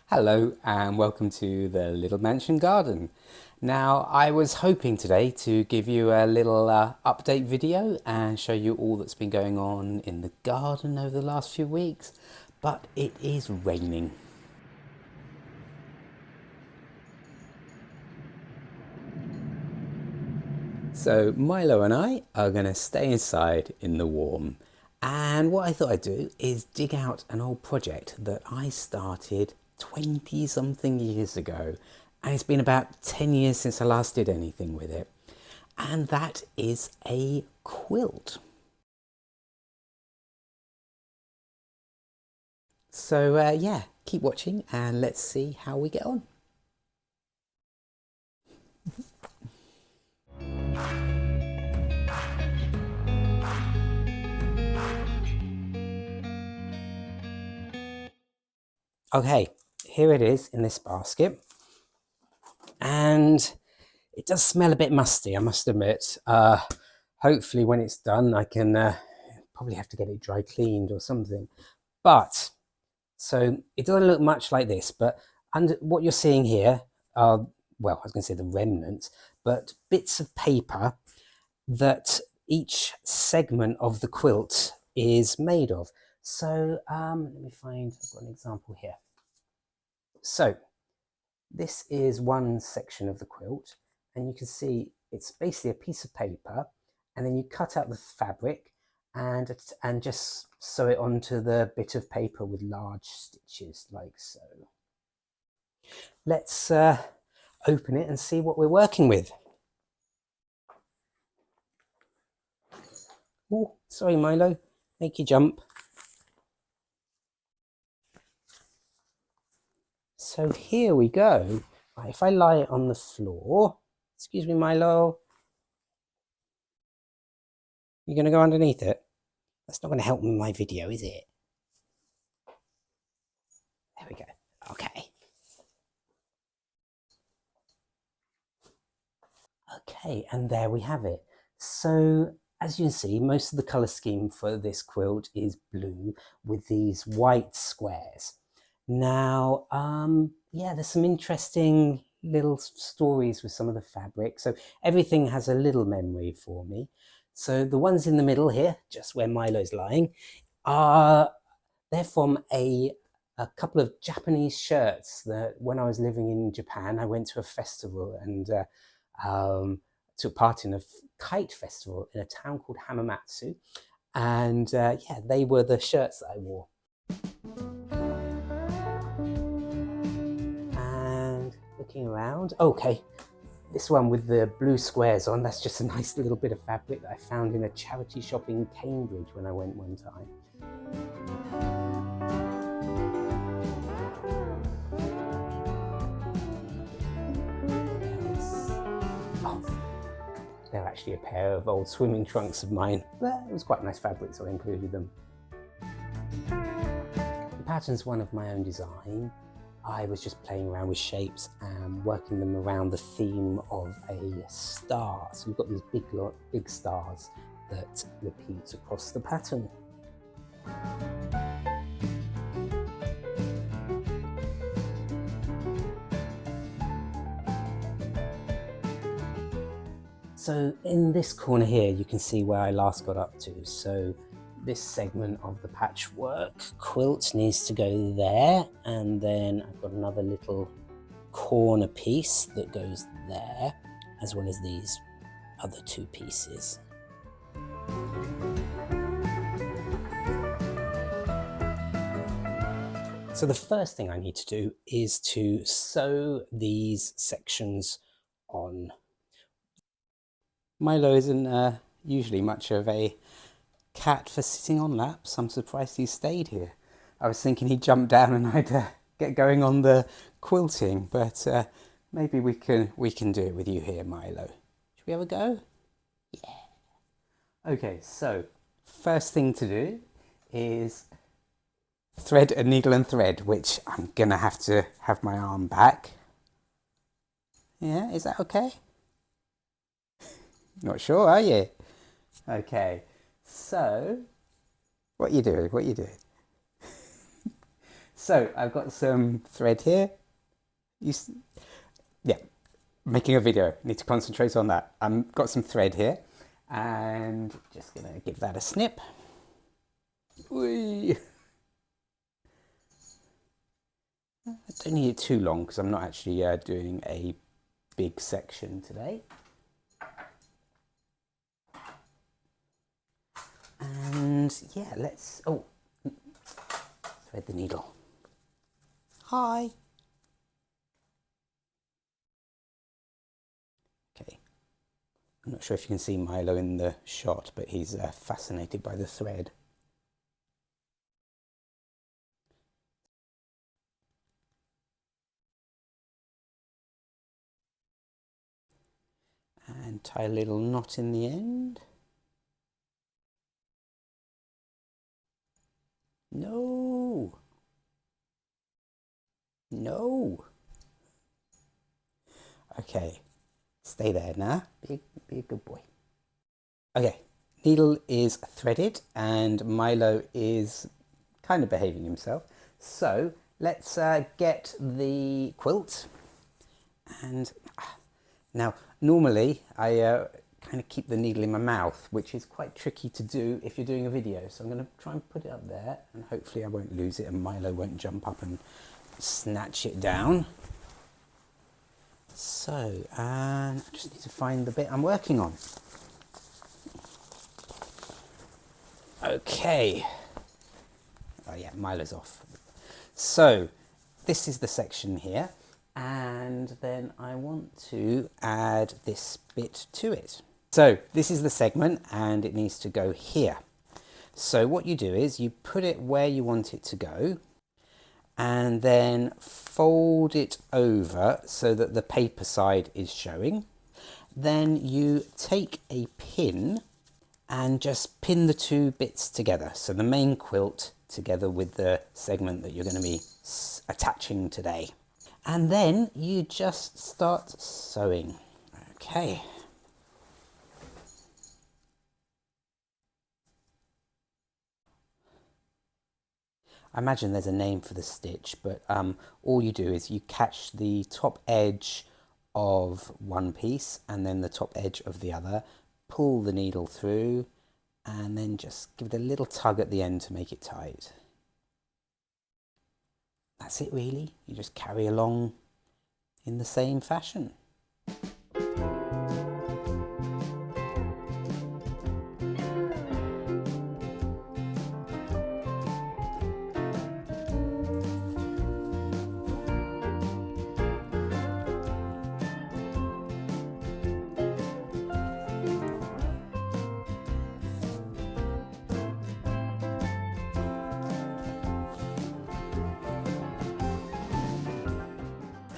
Hello and welcome to the Little Mansion Garden. Now I was hoping today to give you a little update video and show you all that's been going on in the garden over the last few weeks, but it is raining. So Milo and I are going to stay inside in the warm. And what I thought I'd do is dig out an old project that I started 20 something years ago. And it's been about 10 years since I last did anything with it. And that is a quilt. So yeah, keep watching and let's see how we get on. Okay, here it is in this basket. And it does smell a bit musty, I must admit. Hopefully when it's done, I can probably have to get it dry cleaned or something. But, so it doesn't look much like this, but under what you're seeing here are, well, I was going to say the remnants, but bits of paper that each segment of the quilt is made of. So let me find, I've got an example here. So this is one section of the quilt, and you can see it's basically a piece of paper, and then you cut out the fabric and just sew it onto the bit of paper with large stitches like so. Let's open it and see what we're working with. Oh, sorry Milo, make you jump. So here we go. Right, if I lie it on the floor, excuse me Milo, you're going to go underneath it? That's not going to help me in my video, is it? There we go. Okay. Okay, and there we have it. So as you can see, most of the color scheme for this quilt is blue with these white squares. Now, yeah, there's some interesting little stories with some of the fabric. So everything has a little memory for me. So the ones in the middle here, just where Milo's lying, they're from a couple of Japanese shirts that when I was living in Japan, I went to a festival and took part in a kite festival in a town called Hamamatsu. And yeah, they were the shirts that I wore. And looking around, okay, this one with the blue squares on, that's just a nice little bit of fabric that I found in a charity shop in Cambridge when I went one time. They're actually a pair of old swimming trunks of mine. But it was quite nice fabric, so I included them. The pattern's one of my own design. I was just playing around with shapes and working them around the theme of a star. So we've got these big stars that repeat across the pattern. So in this corner here, you can see where I last got up to. So this segment of the patchwork quilt needs to go there. And then I've got another little corner piece that goes there, as well as these other two pieces. So the first thing I need to do is to sew these sections on. Milo isn't usually much of a cat for sitting on laps. I'm surprised he stayed here. I was thinking he'd jump down and I'd get going on the quilting, but maybe we can do it with you here, Milo. Should we have a go? Yeah. Okay, so first thing to do is thread a needle and thread, which I'm gonna have to have my arm back. Yeah, is that okay? Not sure, are you? Okay, so what are you doing? So I've got some thread here. Yeah, making a video. Need to concentrate on that. I've got some thread here and just gonna give that a snip. Whee. I don't need it too long because I'm not actually doing a big section today. And yeah, let's, thread the needle. Hi. Okay. I'm not sure if you can see Milo in the shot, but he's fascinated by the thread. And tie a little knot in the end. No. No. Okay, stay there now. Be a good boy. Okay, needle is threaded and Milo is kind of behaving himself. So let's get the quilt. And now, normally I kind of keep the needle in my mouth, which is quite tricky to do if you're doing a video. So I'm going to try and put it up there and hopefully I won't lose it and Milo won't jump up and snatch it down. So, and I just need to find the bit I'm working on. Okay. Oh yeah, Milo's off. So, this is the section here. And then I want to add this bit to it. So, this is the segment and it needs to go here. So what you do is you put it where you want it to go and then fold it over so that the paper side is showing. Then you take a pin and just pin the two bits together. So the main quilt together with the segment that you're going to be attaching today. And then you just start sewing. Okay. I imagine there's a name for the stitch, but all you do is you catch the top edge of one piece and then the top edge of the other, pull the needle through, and then just give it a little tug at the end to make it tight. That's it really. You just carry along in the same fashion.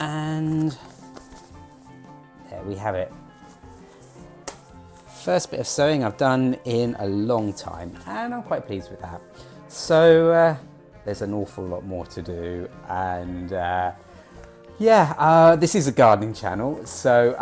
And there we have it. First bit of sewing I've done in a long time and I'm quite pleased with that. So there's an awful lot more to do and this is a gardening channel, so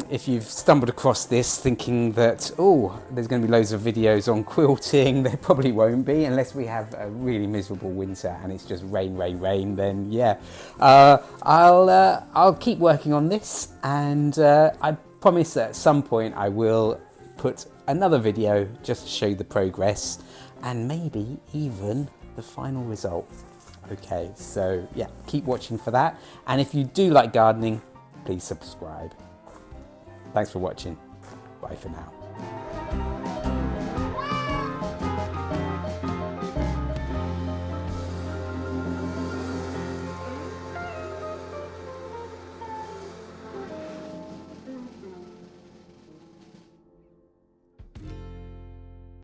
if you've stumbled across this thinking that, oh, there's going to be loads of videos on quilting, there probably won't be unless we have a really miserable winter and it's just rain, rain, rain, then yeah. I'll keep working on this and I promise that at some point I will put another video just to show you the progress and maybe even the final result. Okay, so yeah, keep watching for that. And if you do like gardening, please subscribe. Thanks for watching. Bye for now.